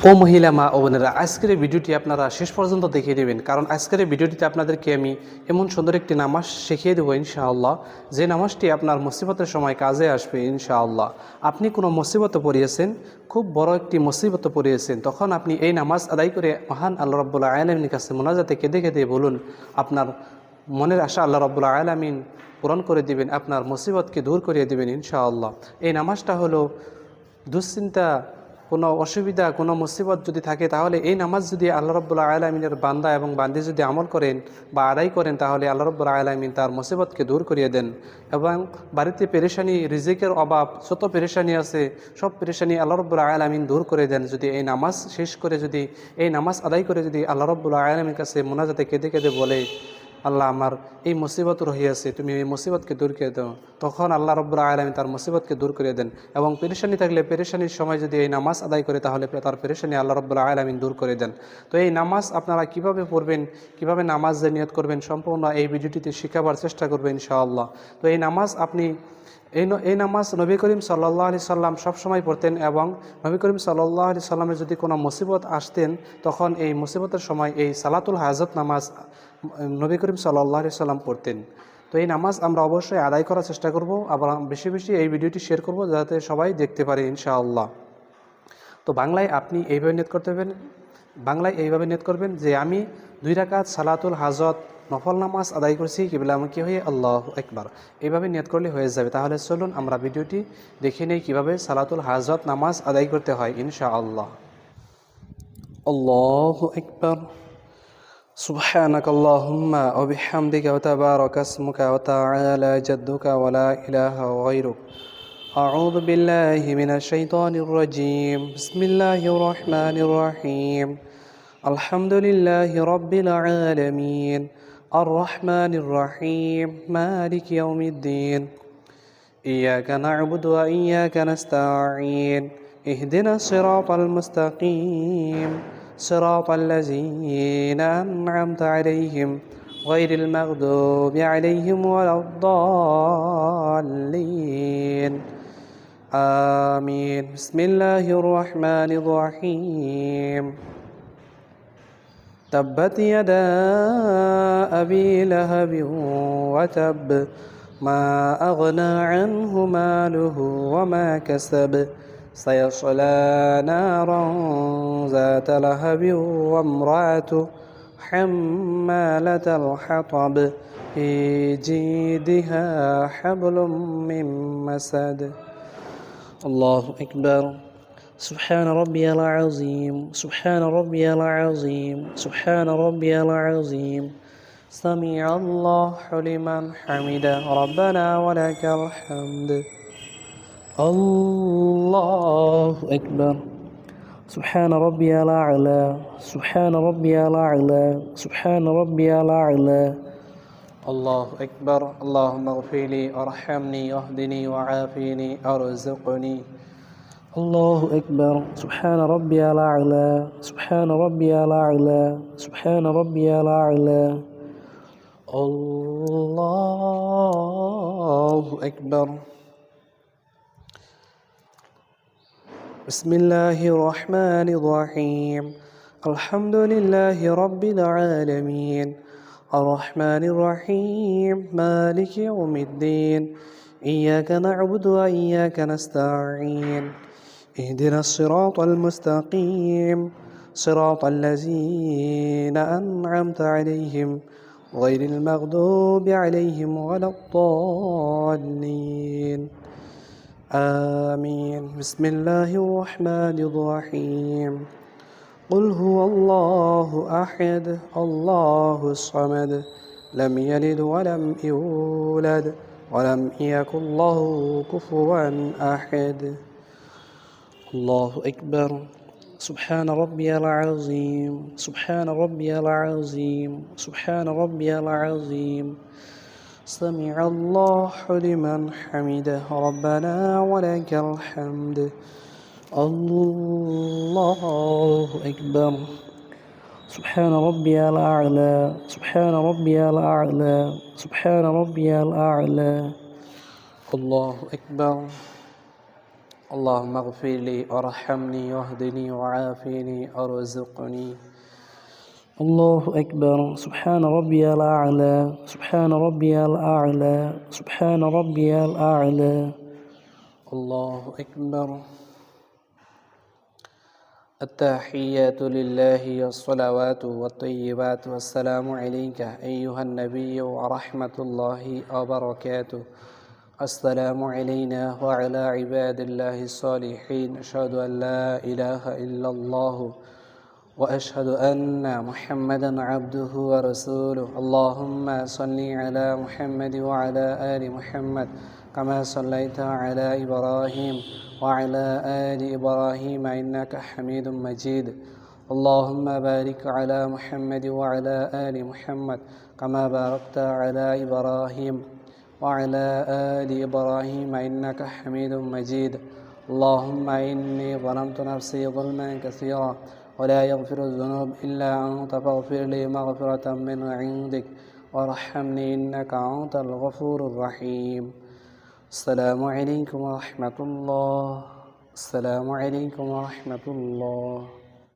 ও মহিলা মা ও বোনেরা, আজকের এই ভিডিওটি আপনারা শেষ পর্যন্ত দেখিয়ে দেবেন, কারণ আজকের এই ভিডিওটিতে আপনাদেরকে আমি এমন সুন্দর একটি নামাজ শিখিয়ে দেবো ইনশাআল্লাহ, যে নামাজটি আপনার মুসিবতের সময় কাজে আসবে ইনশাআল্লাহ। আপনি কোনো মুসিবতে পড়িয়েছেন, খুব বড় একটি মুসিবতে পড়িয়েছেন, তখন আপনি এই নামাজ আদায় করে মহান আল্লাহ রাব্বুল আলামিনের কাছে মোনাজাতে কেঁদে কেঁদে বলুন, আপনার মনের আশা আল্লাহ রাব্বুল আলামিন পূরণ করে দিবেন, আপনার মুসিবতকে দূর করিয়ে দিবেন ইনশাআল্লাহ। এই নামাজটা হলো দুশ্চিন্তা, কোনো অসুবিধা, কোনো মুসিবত যদি থাকে, তাহলে এই নামাজ যদি আল্লাহ রাব্বুল আলামিনের বান্দা এবং বান্দি যদি আমল করেন বা আদায় করেন, তাহলে আল্লাহ রাব্বুল আলামিন তার মুসিবতকে দূর করিয়ে দেন। এবং বাড়িতে পেরেশানি, রিজিকের অভাব, যত পেরেশানি আছে সব পেরেশানি আল্লাহ রাব্বুল আলামিন দূর করে দেন, যদি এই নামাজ শেষ করে, যদি এই নামাজ আদায় করে যদি আল্লাহ রাব্বুল আলামিনের কাছে মোনাজাতে কেঁদে কেঁদে বলে, আল্লাহ আমার এই মুসিবত রহিয়াছে, তুমি এই মুসিবতকে দূর করে দাও, তখন আল্লাহ রাব্বুল আলামিন তার মুসিবতকে দূর করে দেন। এবং পেরেশানি থাকলে পেরেশানির সময় যদি এই নামাজ আদায় করে, তাহলে তার পেরেশানি আল্লাহ রাব্বুল আলামিন দূর করে দেন। তো এই নামাজ আপনারা কিভাবে পড়বেন, কিভাবে নামাজের নিয়ত করবেন, সম্পূর্ণ এই ভিডিওটিতে শেখাবার চেষ্টা করবেন ইনশাআল্লাহ। তো এই নামাজ আপনি এই নামাজ নবী করিম সাল্লাল্লাহু আলাইহি সাল্লাম সবসময় পড়তেন, এবং নবী করিম সাল্লাল্লাহু আলাইহি সাল্লামের যদি কোনো মুসিবত আসতেন, তখন এই মুসিবতের সময় এই সালাতুল হাজত নামাজ নবী করিম সাল্লাল্লাহু আলাইহি সাল্লাম পড়তেন। তো এই নামাজ আমরা অবশ্যই আদায় করার চেষ্টা করব, আবার বেশি বেশি এই ভিডিওটি শেয়ার করব, যাতে সবাই দেখতে পারে ইনশাআল্লাহ। তো বাংলায় আপনি এইভাবে নিয়ত করতে পারবেন, বাংলায় এইভাবে নিয়ত করবেন যে আমি 2 রাকাত সালাতুল হাজত নফল নামাজ আদায় করছি কিবলামুখী হয়ে, আল্লাহু আকবার, এইভাবে নিয়ত করলে হয়ে যাবে। তাহলে চলুন আমরা ভিডিওটি দেখে নেই কীভাবে সালাতুল হাজত নামাজ আদায় করতে হয় ইনশাআল্লাহ। আল্লাহু আকবার। سبحانك اللهم وبحمدك وتبارك اسمك وتعالى جدك ولا إله غيرك. أعوذ بالله من الشيطان الرجيم. بسم الله الرحمن الرحيم. الحمد لله رب العالمين الرحمن الرحيم مالك يوم الدين. إياك نعبد وإياك نستعين. اهدنا الصراط المستقيم صراط الذين أنعمت عليهم غير المغضوب عليهم ولا الضالين. آمين. بسم الله الرحمن الرحيم. تبت يدا أبي لهب وتب ما أغنى عنه ماله وما كسب سيصلى نارا ذات لهب وامرأته حمالة الحطب في جيدها حبل من مسد. الله أكبر. سبحان ربي العظيم سبحان ربي العظيم سبحان ربي العظيم. سمع الله لمن حمده ربنا ولك الحمد. الله أكبر. سبحان ربي الأعلى سبحان ربي الأعلى سبحان ربي الأعلى. الله أكبر. اللهم اغفر لي وارحمني واهدني وعافني وارزقني. الله أكبر. سبحان ربي الأعلى سبحان ربي الأعلى سبحان ربي الأعلى. الله أكبر. بسم الله الرحمن الرحيم. الحمد لله رب العالمين الرحمن الرحيم مالك يوم الدين. إياك نعبد وإياك نستعين. اهدنا الصراط المستقيم صراط الذين أنعمت عليهم غير المغضوب عليهم ولا الضالين. آمين. بسم الله الرحمن الرحيم. قل هو الله أحد الله الصمد لم يلد ولم يولد ولم يكن له كفوا أحد. الله أكبر. سبحان ربي العظيم سبحان ربي العظيم سبحان ربي العظيم. سمع الله لمن حمده ربنا ولك الحمد. الله أكبر. سبحان ربي الأعلى سبحان ربي الأعلى سبحان ربي الأعلى. الله أكبر. اللهم اغفر لي وارحمني واهدني وعافني وارزقني. الله أكبر. سبحان ربي الأعلى، سبحان ربي الأعلى، سبحان ربي الأعلى. الله أكبر. التحيات لله والصلوات والطيبات والسلام عليك أيها النبي ورحمة الله وبركاته. السلام علينا وعلى عباد الله الصالحين. أشهد أن لا إله إلا الله وأشهد أن محمدا عبده ورسوله. اللهم صل على محمد وعلى آل محمد كما صليت على إبراهيم وعلى آل إبراهيم إنك حميد مجيد. اللهم بارك على محمد وعلى آل محمد كما باركت على إبراهيم وعلى آل إبراهيم إنك حميد مجيد. اللهم إني ظلمت نفسي ظلما كثيرا ولا يغفر الذنوب إلا أنت فاغفر لي مغفرة من عندك وارحمني إنك أنت الغفور الرحيم. السلام عليكم ورحمة الله. السلام عليكم ورحمة الله.